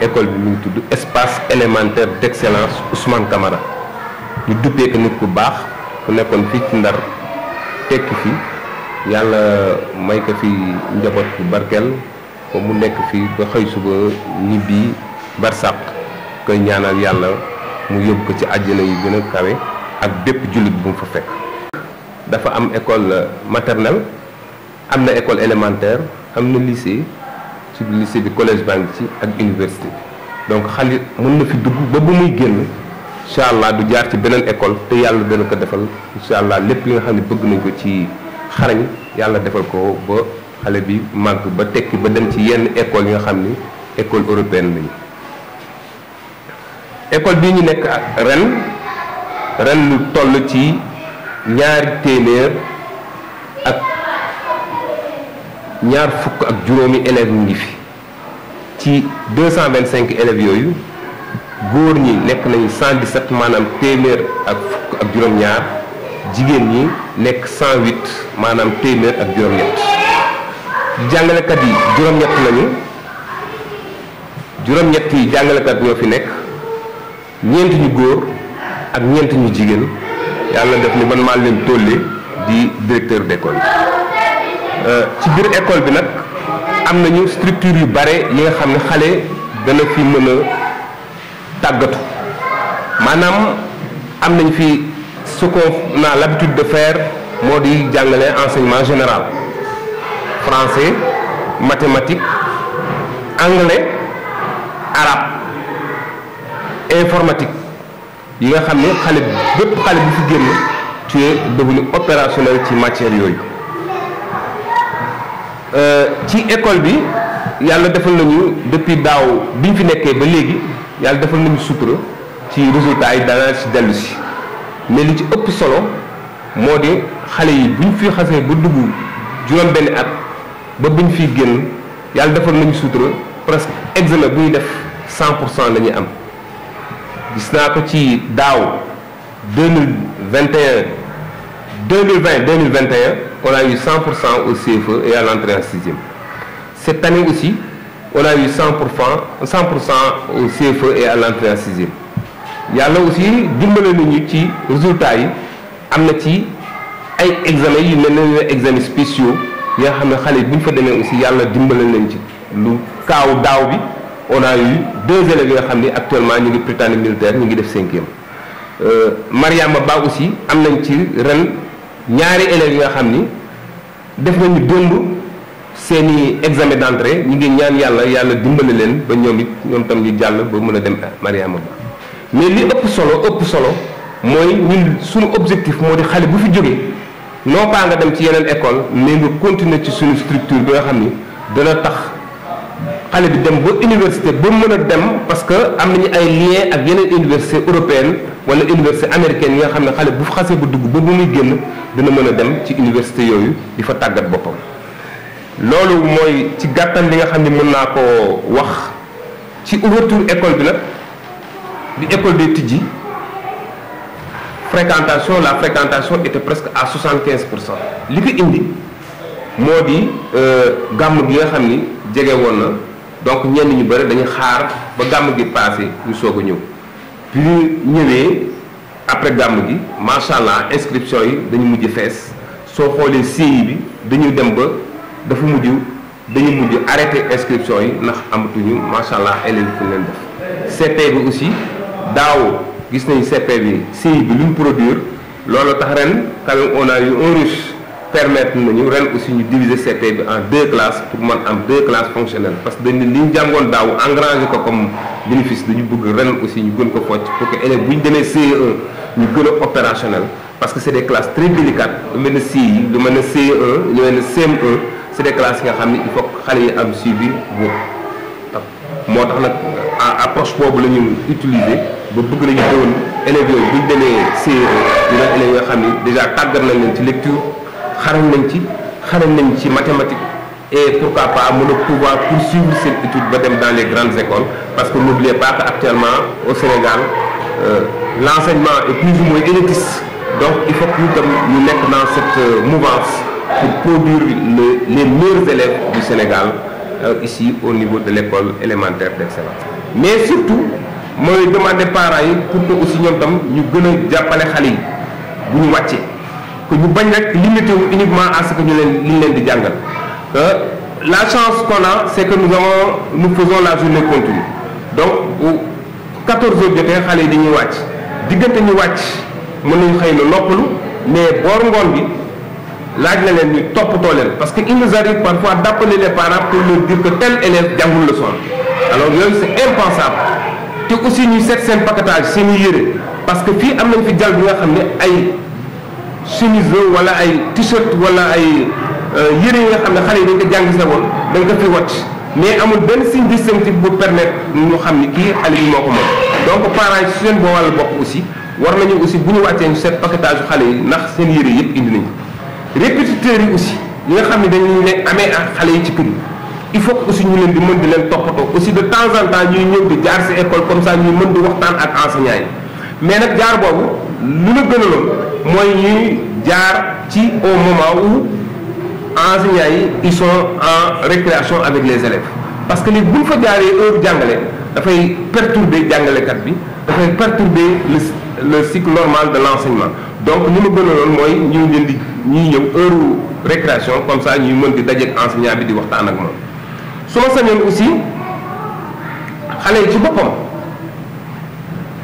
école bi mu ngi tudd espace élémentaire d'excellence Ousmane Camara ñu duppee ko nit ku baax ku nekkoon fii ci Ndar tekki fi yàlla may ko fi njaboot bu barkeel ko mu nekk fii ba xëy suba ñibbi barsàq koy ñaanal yàlla mu yóbbu ko ci àjjana yi gën a kawe ak bépp jullit bu mu fa fekk. dafa am école maternelle am na école élémentaire am na lycée ci lycée bi collège baa ngi ci ak université donc xale mën na fi dugg ba bu muy génn incha allah du jaar ci beneen école te yàlla dana ko defal incha allah lépp li nga xam ne bëgg nañ ko ci xarañ yàlla defal ko ba xale bi màgg ba tekki ba dem ci yenn école yi nga xam ni école européenne lañu. école bii ñu nekk ren lu toll ci 200 ak 25 élèves ñu ngi fi ci 225 élèves yooyu góor ñi nekk nañu 117 maanaam téeméer ak fukk ak juróom-ñaar jigéen ñi nekk 108 maanaam téeméer ak juróom-ñett jàngalekat yi juróom-ñett lañu juróom-ñett yi jàngalekat ñoo fi nekk ñeent ñu góor ak ñeent ñu jigéen yàlla def ni man maa leen tolle di directeur d'école ci biir école bi nag am nañu structure yu bare yi nga xam ne xale dana fi mën a tàggatu maanaam am nañ fi ce qu'on a l'habitude de faire moo di jàngale enseignement général français mathématiques anglais arabe informatique yi nga xam ne xale bépp xale bu fi génn tu es devenu opérationnel ci matière yooyu ci école bi yàlla defal nañu depuis daaw bi ñu fi nekkee ba léegi yàlla defal nañu sutura ci résultats yi dana ci dellu si mais li ci ëpp solo moo di xale yi bu ñu fi xasee ba dugg juróom benn at ba bu ñu fiy génn yàlla defal nañu sutura presque examen bu ñu def 100% la ñuy am gis naa ko ci daaw 2020 on a eu 100% au CFE et à l'entrée en sixième. Cette année aussi on a eu 100% au CFE et à l'entrée en sixième. yàlla aussi dimbale nañu ci résultats yi am na ci ay examens yu mel ne examens spéciaux yi nga xam ne xale yi bu ñu fa demee aussi yàlla dimbale nañ ci lu kaaw daaw bi. On a eu 2 élèves yi nga xam ne actuellement ñu ngi Prytanée militaire ñu ngi def 5e Mariama Ba aussi am nañ ci ren ñaari élèves yi nga xam ni def nañu démb seeni examen d'entrée ñu ngi ñaan yàlla dimbale leen ba ñoom tam ñu jàll ba mën a dem Mariama Ba mais li ëpp solo mooy ñun suñu objectif moo di xale bu fi jógee non pas nga dem ci yeneen école mais nga continuer ci suñu structure bi nga xam ni dana tax xale bi dem ba université ba mën a dem parce que am nañu ay lien ak yeneen université européenne wala université américaine yi nga xam ne xale bu xasee ba dugg ba bu muy génn dina mën a dem ci université yooyu di fa tàggat boppam. loolu mooy ci gàttal li nga xam ne mën naa koo wax ci ouverture école bi nag di école des tijji la fréquentation était presque à 75%. li ko indi moo di gàmm gi nga xam ni jege woon na. donc ñenn ñu bëri dañuy xaar ba gàmm gi passé ñu soog a ñëw bi ñu ñëwee après gàmm gi macha allah inscription yi dañu mujj fees soo xoolee CI bi dañu dem ba dañu mujj arrêté inscription yi ndax amatuñu macha allah élèves fu leen def. CP bi aussi daaw gis nañu CP bi CI bi lu mu produire loolu tax ren quand même on a eu un rush. permettre nañu ren aussi ñu diviser CP bi en 2 classes pour mën am 2 classes fonctionnelles parce que dañ ne li ñu jàngoon daaw engrangé ko comme bénéfice dañu bëgg ren aussi ñu gën ko focc pour que élèves bu ñu demee CE1 ñu gën a opérationnel parce que c'est des classes très délicates lu mel ne CI lu mel ne CE1 lu mel ne CM1 c'est des classes yi nga xam ne il faut que xale yi am suivi bu moo tax nag approche boobu la ñu utiliser ba bëgg nañu doon élèves yooyu bu ñu demee CE1 ñu doon élèves yoo xam ne déjà tàggat nañ leen ci lecture xarañ nañ ci mathématiques et pourquoi pas mën a pouvoir poursuivre cette étude ba dem dans les grandes écoles parce que n'oubliez pas qu'actuellement au Sénégal l'enseignement est plus ou moins élitiste donc il faut que ñu nekk dans cette mouvance pour produire les meilleurs élèves du Sénégal ici au niveau de l'école élémentaire d'excellence. mais surtout mooy demander parents yi pour que aussi ñoom tam ñu gën a jàppale xale yi bu ñu wàccee que ñu bañ rek limité wu uniquement à ce que ñu leen li ñu leen di jàngal. La chance qu'on a c'est que nous faisons la journée continue donc bu 14 heures jotee xale yi dañuy wàcc diggante ñu wàcc mën nañu xëy na noppalu mais boor ngoon bi laaj na leen ñu toppatoo leen parce que il nous arrive parfois d'appeler les parents pour leur dire que tel élève jàngul leçon alors yooyu c'est impensable te aussi ñu seet seen paquetage seen i yére parce que fii am nañ fi jal bi nga xam ne ay chemise wala ay t-shirt wala ay yére yi nga xam ne xale yi dañ ko jàng sa woon dañ ko fi wàcc mais amul benn signe distinctif bu permettre ñu xam ni kii xale bi moo ko moom donc parents yi su seen boo wàllu bopp aussi war nañu aussi bu ñu wàccee ñu seet paquetage yu xale yi ndax seen yére yëpp indi nañu répétiteurs yi aussi ñi nga xam ne dañu ne amee ak xale yi ci kër yi il faut que aussi ñu leen di mën di leen toppatoo aussi de temps en temps ñuy ñëw di jaar si école comme ça ñuy mën di waxtaan ak enseignants yi mais nag jaar boobu lu la gënaloon mooy ñuy jaar ci au moment où enseignants yi ils sont en récréation avec les élèves parce que léegi bu ñu fa jaaree heure jàngale dafay perturber jàngalekat bi dafay perturber le cycle normal de l'enseignement donc li ma gënaloon mooy ñu leen di ñuy ñëw heure récréation comme ça ñuy mën di dajeek enseignant bi di waxtaan ak moom su ma sañoon aussi xale yi ci boppam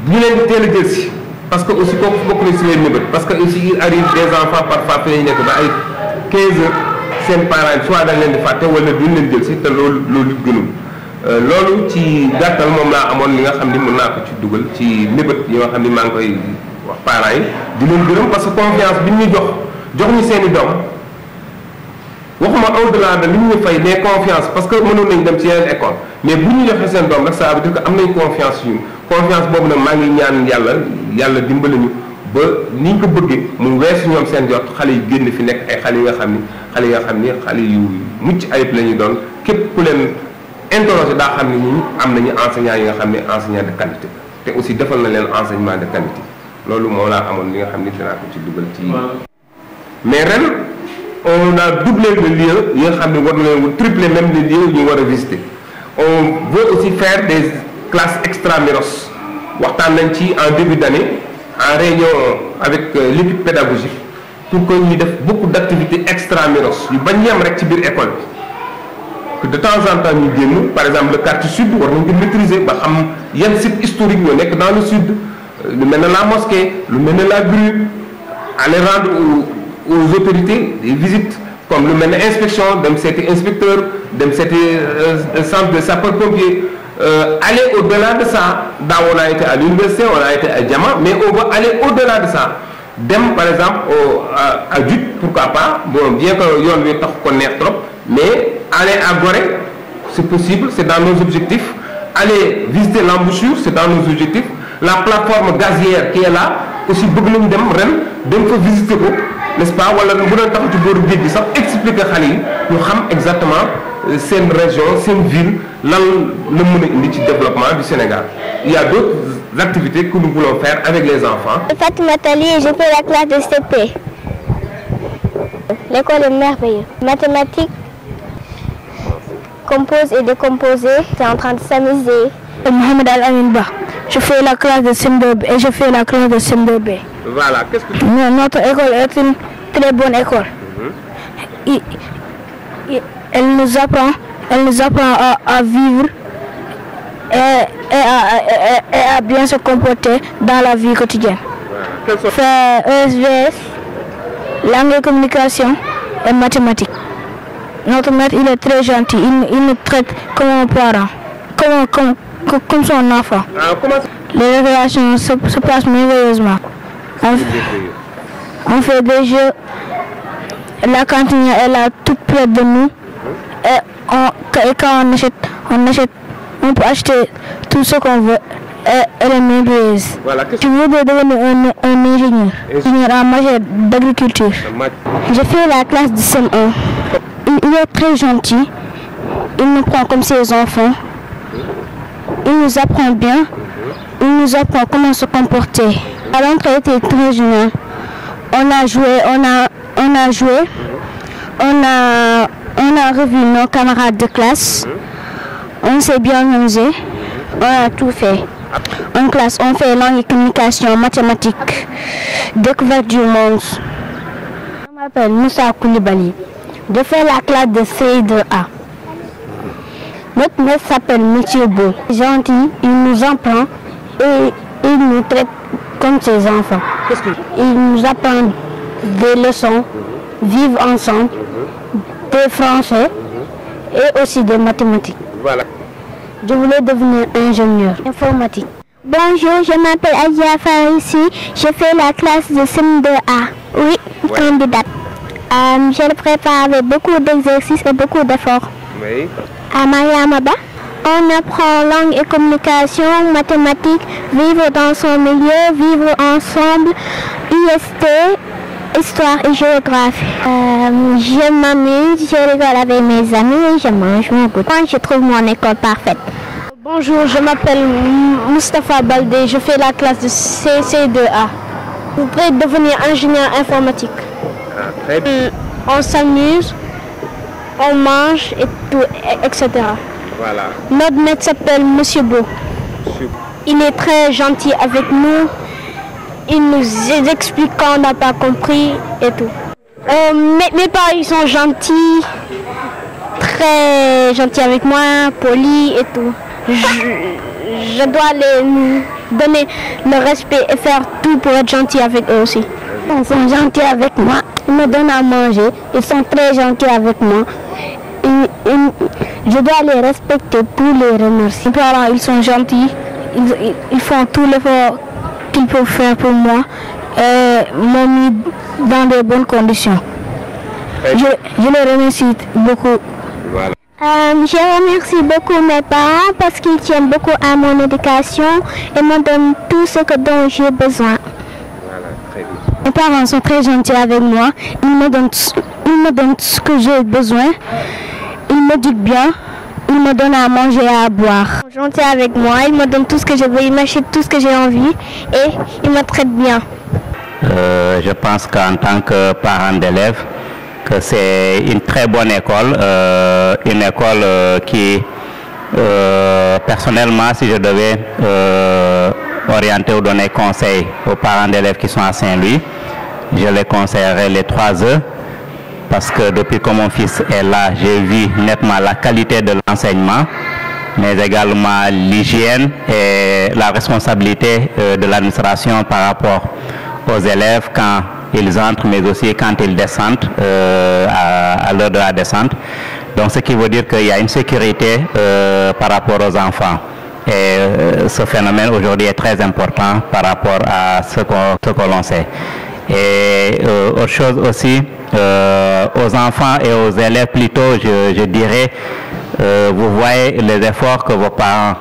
ñu leen di teel a jël si parce que aussi kooku bokk na si leen nëbët parce que aussi il arrive des enfants parfois fi lañu nekk ba ay 15 heures seen parents yi soit dañ leen di fàtte wala duñ leen jël si te loolu gënul loolu ci gàttal moom laa amoon li nga xam ni mën naa ko ci dugal ci nëbët yi nga xam ni maa ngi koy wax parents yi di leen gërëm parce que confiance bi ñu jox ñu seen i doom waxuma au-delà de li ñu fay mais confiance parce que mënoon nañ dem ci yeneen école mais bu ñu joxee seen doom rek ça veut dire que am nañ confiance yu confiance boobu nag maa ngi ñaan yàlla dimbali ñu ba ni ñu ko bëggee mu weesu ñoom seen jot xale yi génn fi nekk ay xale yi nga xam ni xale yu mucc ayib la ñu doon képp ku leen interroger daa xam ne ñi am nañu enseignants yi nga xam ne enseignants de qualité te aussi defal na leen enseignement de qualité loolu moo laa amoon li nga xam ni dinaa ko ci dugal ci mais ren on a doublé le lieu yi nga xam ne war na leen tripler même les lieux ñu war a visiter on veut aussi faire des classes extramuros waxtaan nañ ci en début d'année en réunion avec l'équipe pédagogique pour que ñuy def beaucoup d'activités extramuros yu bañ yem rek ci biir école bi que de temps en temps ñu génn par exemple le quartier sud war nañ ko maîtriser ba xam yan sites historiques ñoo nekk dans le sud lu mel ne la mosquée lu mel ne la grue aller rendre aux autorités des visites comme lu mel ne inspection dem seeti inspecteur dem seeti centre de sapeurs-pompiers aller au-delà de ça daaw on a été à l'université on a été à Diama mais on va aller au-delà de ça dem par exemple à Dut pourquoi pas bon bien que yoon wi tax ko neex trop mais aller à Gorée c'est possible c'est dans nos objectifs aller visiter l'embouchure c'est dans nos objectifs la plateforme gazière qui est là aussi bëgg nañu dem ren dem fa visiter ko n'est-ce pas wala bu doon tax ci booru géej gi sax expliquer xale yi ñu xam exactement seen région seen ville lan la mën a indi ci développement du Sénégal. Il y a d'autres activités que nous voulons faire avec les enfants. Fatima Tali et je fais la classe de CP. L'école est merveilleuse. Mathématiques, compose et décomposer, c'est en train de s'amuser. Mohamed Al-Amin Ba. Je fais la classe de CM2B et je fais la classe de CM2B. Voilà, qu'est-ce que tu... Notre école est une très bonne école. Elle nous apprend à vivre et à bien se comporter dans la vie quotidienne. Voilà. Faire ESVS, langue et communication et mathématiques. Notre maître, il est très gentil. Il nous traite comme un parent, comme son enfant. Ah, comment... Les récréations se passent merveilleusement. On fait des jeux. La cantine est là toute près de nous. Et quand on peut acheter tout ce qu'on veut. Elle est merveilleuse. Voilà, je voudrais devenir un ingénieur en matière d'agriculture. Je fais la classe du CM1. Il est très gentil. Il nous prend comme ses enfants. Il nous apprend bien. Il nous apprend comment se comporter. À l'entrée était très génial. On a revu nos camarades de classe. On s'est bien amusé. On a tout fait. En classe, on fait langue et communication, mathématiques, découverte du monde. Je m'appelle Moussa Koulibaly. Je fais la classe de CE2A. Notre maître s'appelle Monsieur Beau. Gentil, il nous apprend et il nous traite comme ses enfants. Il nous apprend des leçons, vivre ensemble, des français et aussi des mathématiques. Voilà. Je voulais devenir ingénieur informatique. Bonjour, je m'appelle Adia Farissi. Je fais la classe de CM2A. Oui, candidate. Je le prépare avec beaucoup d'exercices et beaucoup d'efforts. Oui. À Mariamaba, on apprend langue et communication, mathématiques, vivre dans son milieu, vivre ensemble, IST, histoire et géographie. Je m'amuse, je rigole avec mes amis et je mange mon goût. Je trouve mon école parfaite. Bonjour, je m'appelle Moustapha Baldé. Je fais la classe de CC2A. Je voudrais devenir ingénieur informatique. Ah, très bien. On s'amuse, on mange et tout, etc. Voilà. Notre maître s'appelle Monsieur Beau. Il est très gentil avec nous. Il nous explique quand on n'a pas compris et tout. Mes parents ils sont gentils, très gentils avec moi, polis et tout. Je dois les donner le respect et faire tout pour être gentil avec eux aussi. Ils sont gentils avec moi, ils me donnent à manger, ils sont très gentils avec moi. Je dois les respecter pour les remercier. Mes parents, ils sont gentils, ils font tout l'effort qu'ils peuvent faire pour moi et m'ont mis dans de bonnes conditions. Je les remercie beaucoup. Voilà. Je remercie beaucoup mes parents parce qu'ils tiennent beaucoup à mon éducation et me donnent tout ce dont j'ai besoin. Voilà, très bien. Mes parents sont très gentils avec moi. Ils me donnent ce que j'ai besoin. Ils m'éduquent bien. Ils me donnent à manger et à boire. Ils sont gentils avec moi. Ils me donnent tout ce que je veux. Ils m'achètent tout ce que j'ai envie et ils me traitent bien. Je pense qu'en tant que parent d'élève, que c'est une très bonne école, une école qui, personnellement, si je devais orienter ou donner conseil aux parents d'élèves qui sont à Saint-Louis, je les conseillerais les 3 E, parce que depuis que mon fils est là, j'ai vu nettement la qualité de l'enseignement, mais également l'hygiène et la responsabilité de l'administration par rapport aux élèves quand ils entrent, mais aussi quand ils descendent à l'heure de la descente. Donc ce qui veut dire qu'il y a une sécurité par rapport aux enfants. Et ce phénomène aujourd'hui est très important par rapport à ce que l'on sait. Et autre chose aussi, aux enfants et aux élèves plutôt, je dirais, vous voyez les efforts que vos parents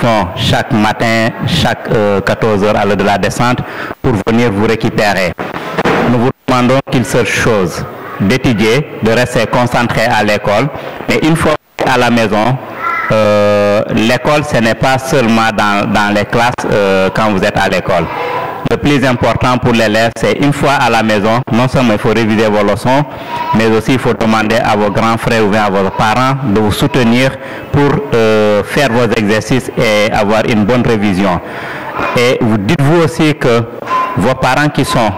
font chaque matin, chaque 14 heures à l'heure de la descente pour venir vous récupérer. Nous vous demandons qu'une seule chose, d'étudier, de rester concentré à l'école, mais une fois à la maison, l'école ce n'est pas seulement dans les classes quand vous êtes à l'école. Le plus important pour l'élève, c'est une fois à la maison, non seulement il faut réviser vos leçons, mais aussi il faut demander à vos grands frères ou bien à vos parents de vous soutenir pour faire vos exercices et avoir une bonne révision. Et vous dites-vous aussi que vos parents qui sont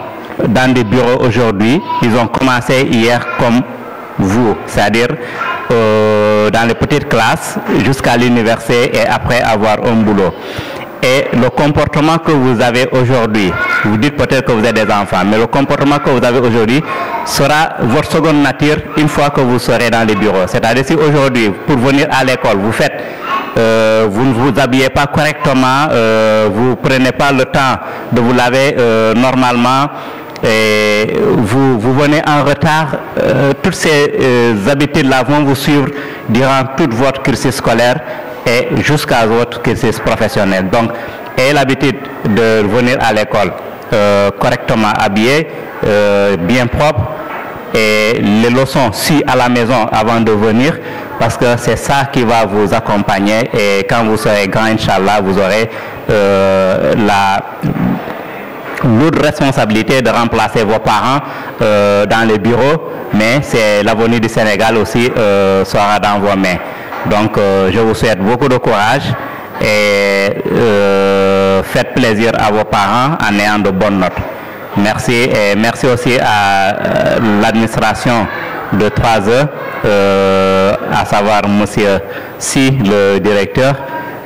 dans des bureaux aujourd'hui, ils ont commencé hier comme vous, c'est-à-dire dans les petites classes jusqu'à l'université et après avoir un boulot. Et le comportement que vous avez aujourd'hui, vous dites peut-être que vous êtes des enfants, mais le comportement que vous avez aujourd'hui sera votre seconde nature une fois que vous serez dans les bureaux. C'est-à-dire si aujourd'hui, pour venir à l'école, vous ne vous habillez pas correctement, vous ne prenez pas le temps de vous laver normalement, et vous venez en retard, toutes ces habitudes-là vont vous suivre durant tout votre cursus scolaire et jusqu'à votre cursus professionnel. Donc, ayez l'habitude de venir à l'école correctement habillé, bien propre, et les leçons si à la maison avant de venir, parce que c'est ça qui va vous accompagner, et quand vous serez grand, Inch'Allah, vous aurez la lourde responsabilité de remplacer vos parents dans les bureaux, mais c'est l'avenir du Sénégal aussi sera dans vos mains. Donc, je vous souhaite beaucoup de courage et faites plaisir à vos parents en ayant de bonnes notes. Merci et merci aussi à l'administration de 3E, à savoir monsieur Si, le directeur,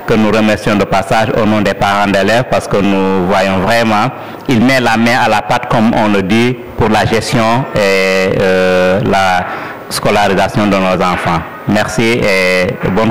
que nous remercions de passage au nom des parents d'élèves parce que nous voyons vraiment, il met la main à la pâte comme on le dit pour la gestion et la scolarisation de nos enfants. Merci et bonne